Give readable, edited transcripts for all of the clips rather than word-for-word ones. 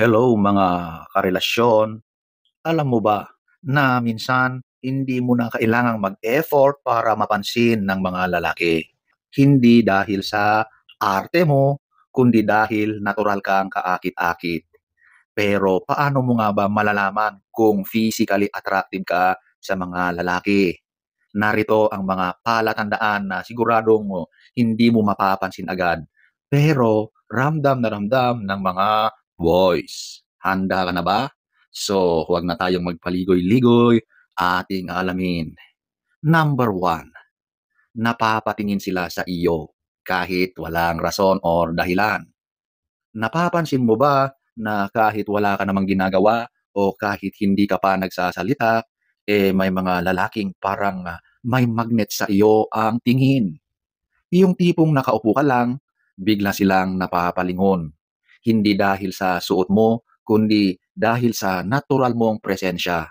Hello mga karelasyon. Alam mo ba na minsan hindi mo na kailangang mag-effort para mapansin ng mga lalaki. Hindi dahil sa arte mo, kundi dahil natural kang kaakit-akit. Pero paano mo nga ba malalaman kung physically attractive ka sa mga lalaki? Narito ang mga palatandaan na siguradong hindi mo mapapansin agad. Pero ramdam na ramdam ng mga boys. Handa ka na ba? So, huwag na tayong magpaligoy-ligoy, ating alamin. Number one, napapatingin sila sa iyo kahit walang rason or dahilan. Napapansin mo ba na kahit wala ka namang ginagawa o kahit hindi ka pa nagsasalita, may mga lalaking parang may magnet sa iyo ang tingin. Yung tipong nakaupo ka lang, bigla silang napapalingon. Hindi dahil sa suot mo, kundi dahil sa natural mong presensya.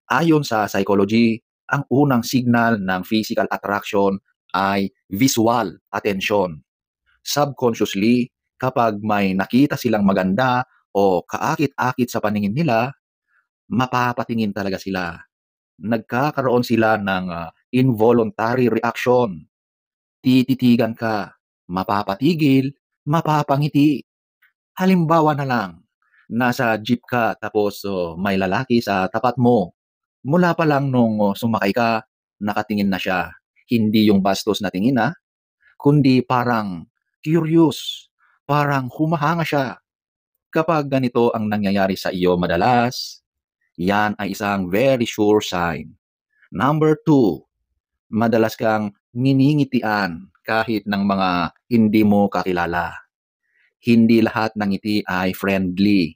Ayon sa psychology, ang unang signal ng physical attraction ay visual attention. Subconsciously, kapag may nakita silang maganda o kaakit-akit sa paningin nila, mapapatingin talaga sila. Nagkakaroon sila ng involuntary reaction. Tititigan ka, mapapatigil, mapapangiti. Halimbawa na lang, nasa jeep ka tapos may lalaki sa tapat mo. Mula pa lang nung sumakay ka, nakatingin na siya. Hindi yung bastos na tingin kundi parang curious, parang humahanga siya. Kapag ganito ang nangyayari sa iyo madalas, yan ay isang very sure sign. Number two, madalas kang niningitian kahit ng mga hindi mo kakilala. Hindi lahat ng ngiti ay friendly.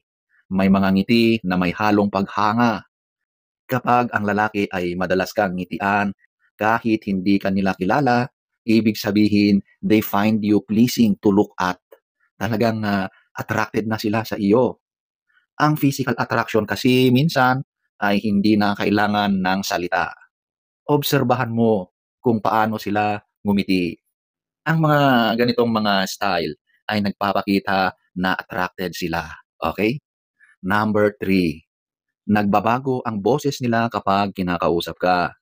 May mga ngiti na may halong paghanga. Kapag ang lalaki ay madalas kang ngitian kahit hindi ka nila kilala, ibig sabihin they find you pleasing to look at. Talagang attracted na sila sa iyo. Ang physical attraction kasi minsan ay hindi na kailangan ng salita. Obserbahan mo kung paano sila ngumiti. Ang mga ganitong mga style ay nagpapakita na attracted sila. Okay? Number three, nagbabago ang boses nila kapag kinakausap ka.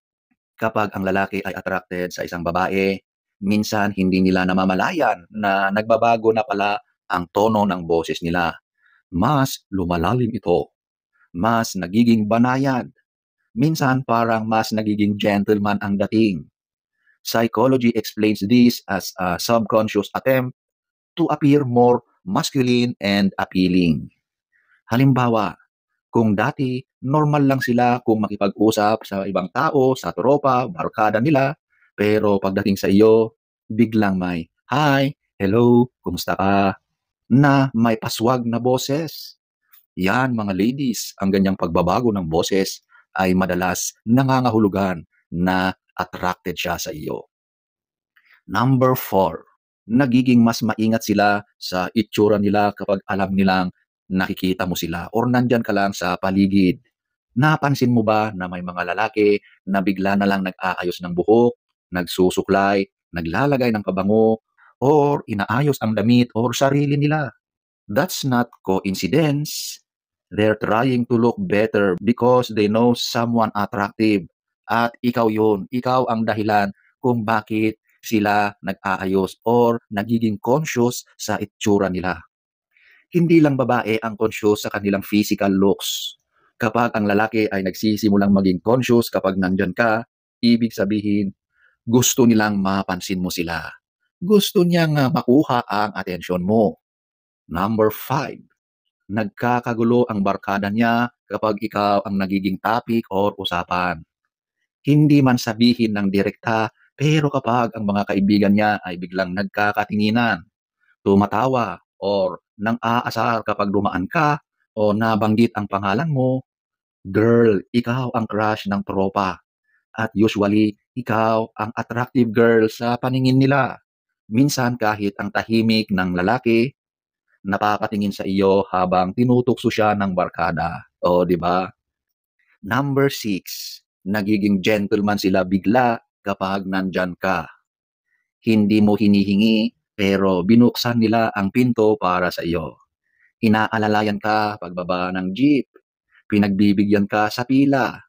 Kapag ang lalaki ay attracted sa isang babae, minsan hindi nila namamalayan na nagbabago na pala ang tono ng boses nila. Mas lumalalim ito, mas nagiging banayad. Minsan parang mas nagiging gentleman ang dating. Psychology explains this as a subconscious attempt to appear more masculine and appealing. Halimbawa, kung dati normal lang sila kung makipag-usap sa ibang tao, sa tropa, barkada nila, pero pagdating sa iyo, biglang may, "Hi, hello, kumusta ka?" na may paswag na boses. Yan mga ladies, ang ganyang pagbabago ng boses ay madalas nangangahulugan na attracted siya sa iyo. Number four, nagiging mas maingat sila sa itsura nila kapag alam nilang nakikita mo sila or nandyan ka lang sa paligid. Napansin mo ba na may mga lalaki na bigla na lang nag-aayos ng buhok, nagsusuklay, naglalagay ng pabango, or inaayos ang damit or sarili nila? That's not coincidence. They're trying to look better because they know someone attractive. At ikaw yun, ikaw ang dahilan kung bakit sila nag-aayos or nagiging conscious sa itsura nila. Hindi lang babae ang conscious sa kanilang physical looks. Kapag ang lalaki ay nagsisimulang maging conscious kapag nandyan ka, ibig sabihin, gusto nilang mapansin mo sila. Gusto niyang makuha ang atensyon mo. Number five, nagkakagulo ang barkada niya kapag ikaw ang nagiging topic or usapan. Hindi man sabihin ng direkta, pero kapag ang mga kaibigan niya ay biglang nagkakatinginan, tumatawa, or nang aasar kapag dumaan ka o nabanggit ang pangalan mo, girl, ikaw ang crush ng tropa. At usually, ikaw ang attractive girl sa paningin nila. Minsan kahit ang tahimik ng lalaki, napapatingin sa iyo habang tinutukso siya ng barkada. O, di ba? Number six, nagiging gentleman sila bigla kapag nandyan ka. Hindi mo hinihingi, pero binuksan nila ang pinto para sa iyo. Inaalalayan ka pagbaba ng jeep, pinagbibigyan ka sa pila,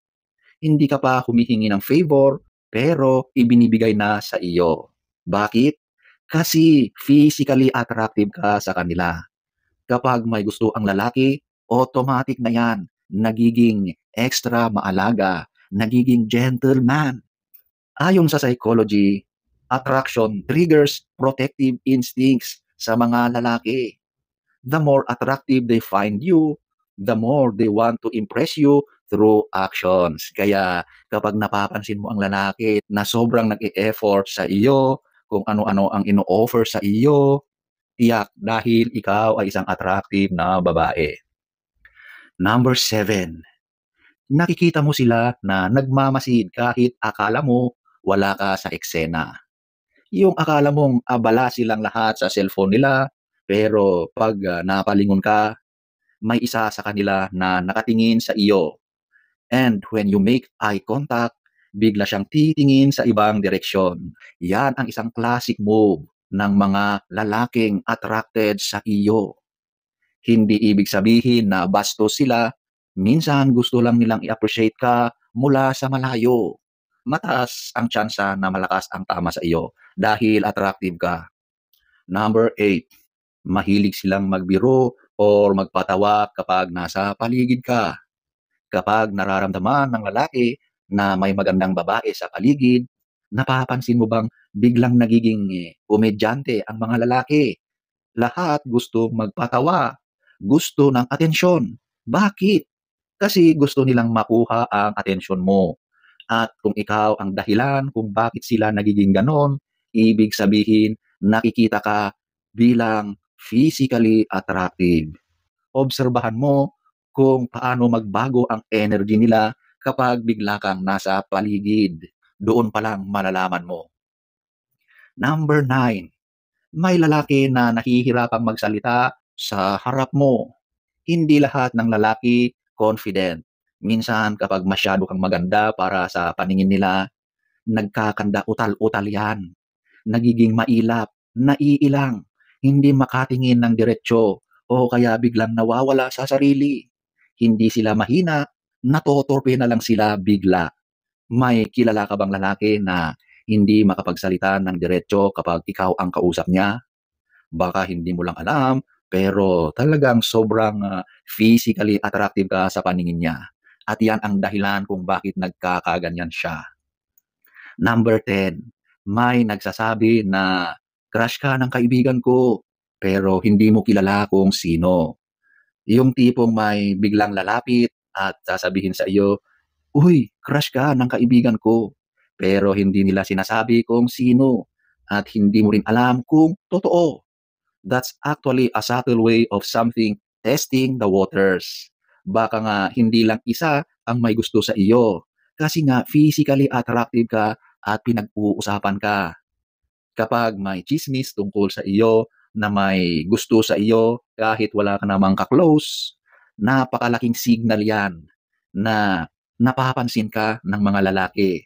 hindi ka pa humihingi ng favor, pero ibinibigay na sa iyo. Bakit? Kasi physically attractive ka sa kanila. Kapag may gusto ang lalaki, automatic na yan. Nagiging extra maalaga, nagiging gentleman. Ayon sa psychology, attraction triggers protective instincts sa mga lalaki. The more attractive they find you, the more they want to impress you through actions. Kaya kapag napapansin mo ang lalaki na sobrang nag-e-effort sa iyo, kung ano-ano ang ino-offer sa iyo, tiyak dahil ikaw ay isang attractive na babae. Number 7, nakikita mo sila na nagmamasid kahit akala mo wala ka sa eksena. Yung akala mong abala silang lahat sa cellphone nila, pero pag napalingon ka, may isa sa kanila na nakatingin sa iyo. And when you make eye contact, bigla siyang titingin sa ibang direksyon. Yan ang isang classic move ng mga lalaking attracted sa iyo. Hindi ibig sabihin na bastos sila, minsan gusto lang nilang i-appreciate ka mula sa malayo. Mataas ang tsansa na malakas ang tama sa iyo dahil attractive ka. Number 8, mahilig silang magbiro or magpatawa kapag nasa paligid ka. Kapag nararamdaman ng lalaki na may magandang babae sa paligid, napapansin mo bang biglang nagiging komedyante ang mga lalaki? Lahat gusto magpatawa, gusto ng atensyon. Bakit? Kasi gusto nilang makuha ang atensyon mo. At kung ikaw ang dahilan kung bakit sila nagiging ganon, ibig sabihin nakikita ka bilang physically attractive. Obserbahan mo kung paano magbago ang energy nila kapag bigla kang nasa paligid. Doon pa lang malalaman mo. Number 9, may lalaki na nahihirapang magsalita sa harap mo. Hindi lahat ng lalaki confident. Minsan kapag masyado kang maganda para sa paningin nila, nagkakanda utal-utal yan. Nagiging mailap, naiilang, hindi makatingin ng diretsyo o kaya biglang nawawala sa sarili. Hindi sila mahina, natotorpe na lang sila bigla. May kilala ka bang lalaki na hindi makapagsalita ng diretsyo kapag ikaw ang kausap niya? Baka hindi mo lang alam, pero talagang sobrang physically attractive ka sa paningin niya. At yan ang dahilan kung bakit nagkakaganyan siya. Number 10, may nagsasabi na crush ka ng kaibigan ko, pero hindi mo kilala kung sino. Yung tipong may biglang lalapit at sasabihin sa iyo, "Uy, crush ka ng kaibigan ko." Pero hindi nila sinasabi kung sino at hindi mo rin alam kung totoo. That's actually a subtle way of something testing the waters. Baka nga hindi lang isa ang may gusto sa iyo. Kasi nga physically attractive ka at pinag-uusapan ka. Kapag may chismis tungkol sa iyo na may gusto sa iyo kahit wala ka namang ka-close, napakalaking signal yan na napapansin ka ng mga lalaki.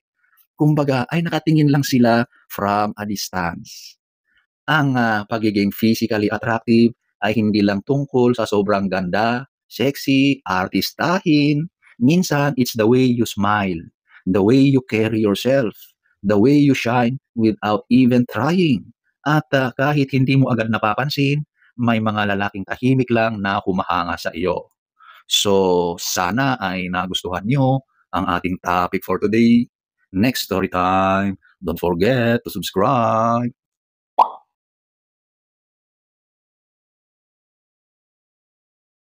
Kumbaga ay nakatingin lang sila from a distance. Ang pagiging physically attractive ay hindi lang tungkol sa sobrang ganda, sexy, artistahin. Minsan, it's the way you smile, the way you carry yourself, the way you shine without even trying. At kahit hindi mo agad napapansin, may mga lalaking tahimik lang na humahanga sa iyo. So, sana ay nagustuhan nyo ang ating topic for today. Next story time. Don't forget to subscribe.